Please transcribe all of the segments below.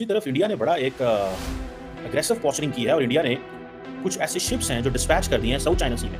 दूसरी तरफ इंडिया ने बड़ा एक अग्रेसिव पोस्चरिंग की है और इंडिया ने कुछ ऐसे शिप्स हैं जो डिस्पैच कर दिए हैं साउथ चाइना सी में।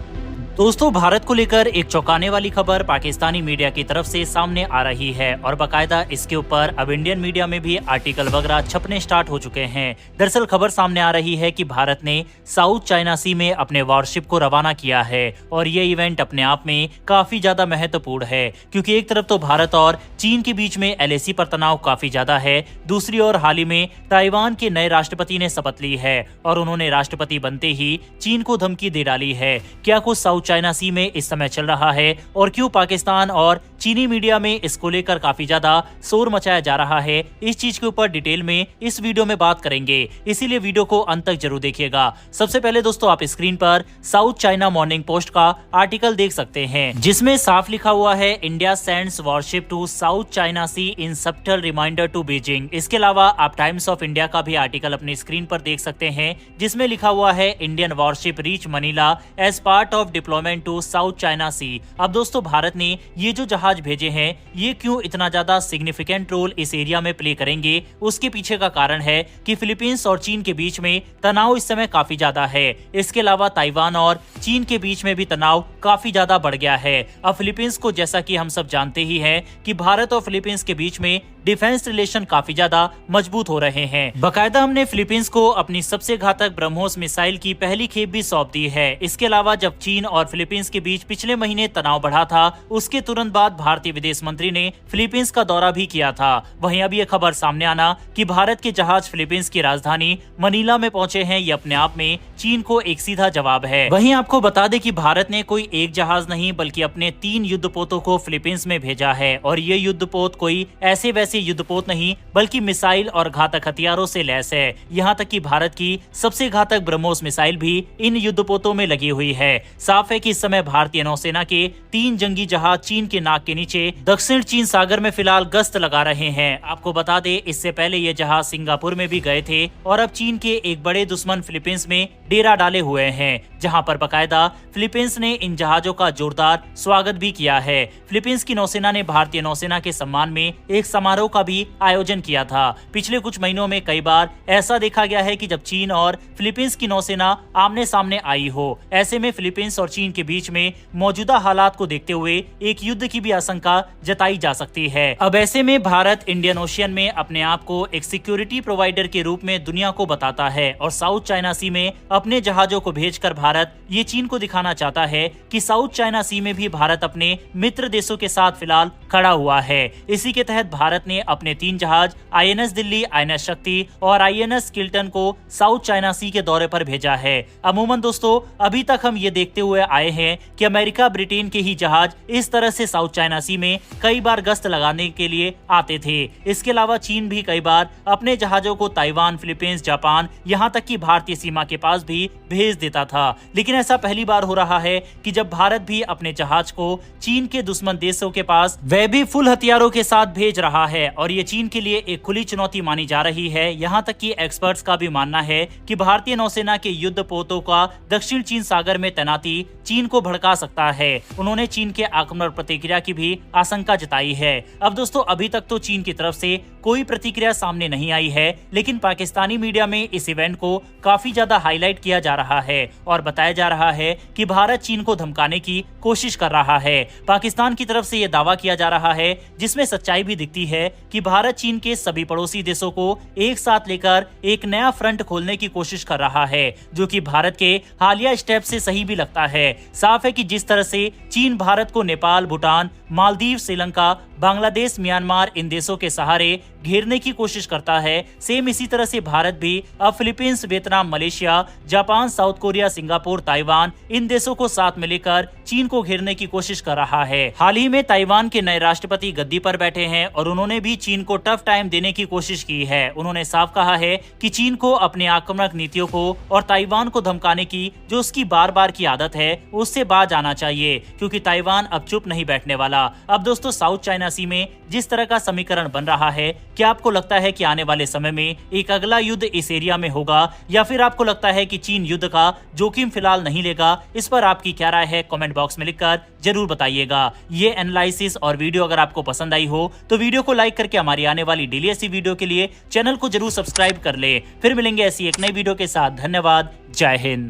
दोस्तों, भारत को लेकर एक चौंकाने वाली खबर पाकिस्तानी मीडिया की तरफ से सामने आ रही है और बाकायदा इसके ऊपर अब इंडियन मीडिया में भी आर्टिकल वगैरह छपने स्टार्ट हो चुके हैं। दरअसल खबर सामने आ रही है कि भारत ने साउथ चाइना सी में अपने वॉरशिप को रवाना किया है और ये इवेंट अपने आप में काफी ज्यादा महत्वपूर्ण है, क्योंकि एक तरफ तो भारत और चीन के बीच में LAC पर तनाव काफी ज्यादा है, दूसरी ओर हाल ही में ताइवान के नए राष्ट्रपति ने शपथ ली है और उन्होंने राष्ट्रपति बनते ही चीन को धमकी दे डाली है। क्या कुछ साउथ चाइना सी में इस समय चल रहा है और क्यों पाकिस्तान और चीनी मीडिया में इसको लेकर काफी ज्यादा शोर मचाया जा रहा है, इस चीज के ऊपर डिटेल में इस वीडियो में बात करेंगे, इसीलिए वीडियो को अंत तक जरूर देखिएगा। सबसे पहले दोस्तों, आप स्क्रीन पर साउथ चाइना मॉर्निंग पोस्ट का आर्टिकल देख सकते हैं, जिसमें साफ लिखा हुआ है India sends warship to South China Sea in subtle reminder to Beijing. इसके अलावा आप टाइम्स ऑफ इंडिया का भी आर्टिकल अपनी स्क्रीन पर देख सकते हैं, जिसमें लिखा हुआ है Indian warship reach Manila as part of deployment to South China Sea. अब दोस्तों, भारत ने ये जो जहाज भेजे हैं, ये क्यों इतना ज्यादा सिग्निफिकेंट रोल इस एरिया में प्ले करेंगे, उसके पीछे का कारण है कि फिलीपींस और चीन के बीच में तनाव इस समय काफी ज्यादा है। इसके अलावा ताइवान और चीन के बीच में भी तनाव काफी ज्यादा बढ़ गया है। अब फिलीपींस को, जैसा कि हम सब जानते ही हैं कि भारत और फिलीपींस के बीच में डिफेंस रिलेशन काफी ज्यादा मजबूत हो रहे हैं। बकायदा हमने फिलीपींस को अपनी सबसे घातक ब्रह्मोस मिसाइल की पहली खेप भी सौंप दी है। इसके अलावा जब चीन और फिलीपींस के बीच पिछले महीने तनाव बढ़ा था, उसके तुरंत बाद भारतीय विदेश मंत्री ने फिलीपींस का दौरा भी किया था। वहीं अब ये खबर सामने आना कि भारत के जहाज फिलीपींस की राजधानी मनीला में पहुंचे हैं, ये अपने आप में चीन को एक सीधा जवाब है। वहीं आपको बता दें कि भारत ने कोई एक जहाज नहीं बल्कि अपने 3 युद्धपोतों को फिलीपींस में भेजा है और ये युद्धपोत कोई ऐसे वैसे युद्धपोत नहीं बल्कि मिसाइल और घातक हथियारों से लैस है। यहाँ तक कि भारत की सबसे घातक ब्रह्मोस मिसाइल भी इन युद्धपोतों में लगी हुई है। साफ है कि इस समय भारतीय नौसेना के 3 जंगी जहाज चीन के नाक के नीचे दक्षिण चीन सागर में फिलहाल गश्त लगा रहे हैं। आपको बता दें, इससे पहले ये जहाज सिंगापुर में भी गए थे और अब चीन के एक बड़े दुश्मन फिलीपींस में डेरा डाले हुए हैं, जहां पर बकायदा फिलीपींस ने इन जहाजों का जोरदार स्वागत भी किया है। फिलीपींस की नौसेना ने भारतीय नौसेना के सम्मान में एक समारोह का भी आयोजन किया था। पिछले कुछ महीनों में कई बार ऐसा देखा गया है कि जब चीन और फिलीपींस की नौसेना आमने सामने आई हो, ऐसे में फिलीपींस और चीन के बीच में मौजूदा हालात को देखते हुए एक युद्ध की भी आशंका जताई जा सकती है। अब ऐसे में भारत इंडियन ओशियन में अपने आप को एक सिक्योरिटी प्रोवाइडर के रूप में दुनिया को बताता है और साउथ चाइना सी में अपने जहाजों को भेजकर भारत ये चीन को दिखाना चाहता है कि साउथ चाइना सी में भी भारत अपने मित्र देशों के साथ फिलहाल खड़ा हुआ है। इसी के तहत भारत ने अपने 3 जहाज INS दिल्ली, INS शक्ति और INS किल्टन को साउथ चाइना सी के दौरे पर भेजा है। अमूमन दोस्तों, अभी तक हम ये देखते हुए आए हैं कि अमेरिका, ब्रिटेन के ही जहाज इस तरह से साउथ चाइना सी में कई बार गश्त लगाने के लिए आते थे। इसके अलावा चीन भी कई बार अपने जहाजों को ताइवान, फिलीपींस, जापान, यहाँ तक कि भारतीय सीमा के पास भी भेज देता था। लेकिन ऐसा पहली बार हो रहा है कि जब भारत भी अपने जहाज को चीन के दुश्मन देशों के पास, वह भी फुल हथियारों के साथ भेज रहा है और ये चीन के लिए एक खुली चुनौती मानी जा रही है। यहाँ तक कि एक्सपर्ट्स का भी मानना है कि भारतीय नौसेना के युद्धपोतों का दक्षिण चीन सागर में तैनाती चीन को भड़का सकता है। उन्होंने चीन के आक्रमण प्रतिक्रिया की भी आशंका जताई है। अब दोस्तों, अभी तक तो चीन की तरफ से कोई प्रतिक्रिया सामने नहीं आई है, लेकिन पाकिस्तानी मीडिया में इस इवेंट को काफी ज्यादा हाईलाइट किया जा रहा है और बताया जा रहा है कि भारत चीन को धमकाने की कोशिश कर रहा है। पाकिस्तान की तरफ से यह दावा किया जा रहा है, जिसमें सच्चाई भी दिखती है, कि भारत चीन के सभी पड़ोसी देशों को एक साथ लेकर एक नया फ्रंट खोलने की कोशिश कर रहा है, जो कि भारत के हालिया स्टेप से सही भी लगता है। साफ है कि जिस तरह से चीन भारत को नेपाल, भूटान, मालदीव, श्रीलंका, बांग्लादेश, म्यांमार, इन देशों के सहारे घेरने की कोशिश करता है, सेम इसी तरह से भारत भी अब Philippines, Vietnam, Malaysia, Japan, South Korea, Singapore, Taiwan, इन देशों को साथ में लेकर चीन को घेरने की कोशिश कर रहा है। हाल ही में ताइवान के नए राष्ट्रपति गद्दी पर बैठे हैं और उन्होंने भी चीन को टफ टाइम देने की कोशिश की है। उन्होंने साफ कहा है कि चीन को अपने आक्रामक नीतियों को और ताइवान को धमकाने की जो उसकी बार बार की आदत है, उससे बाज आना चाहिए, क्योंकि ताइवान अब चुप नहीं बैठने वाला। अब दोस्तों, साउथ चाइना सी में जिस तरह का समीकरण बन रहा है, क्या आपको लगता है कि आने वाले समय में एक अगला युद्ध इस एरिया में होगा, या फिर आपको लगता है कि चीन युद्ध का जोखिम फिलहाल नहीं लेगा? इस पर आपकी क्या राय है, कमेंट बॉक्स में लिखकर जरूर बताइएगा। ये एनालिसिस और वीडियो अगर आपको पसंद आई हो तो वीडियो को लाइक करके हमारी आने वाली डेली ऐसी वीडियो के लिए चैनल को जरूर सब्सक्राइब कर ले। फिर मिलेंगे ऐसी एक नई वीडियो के साथ। धन्यवाद। जय हिंद।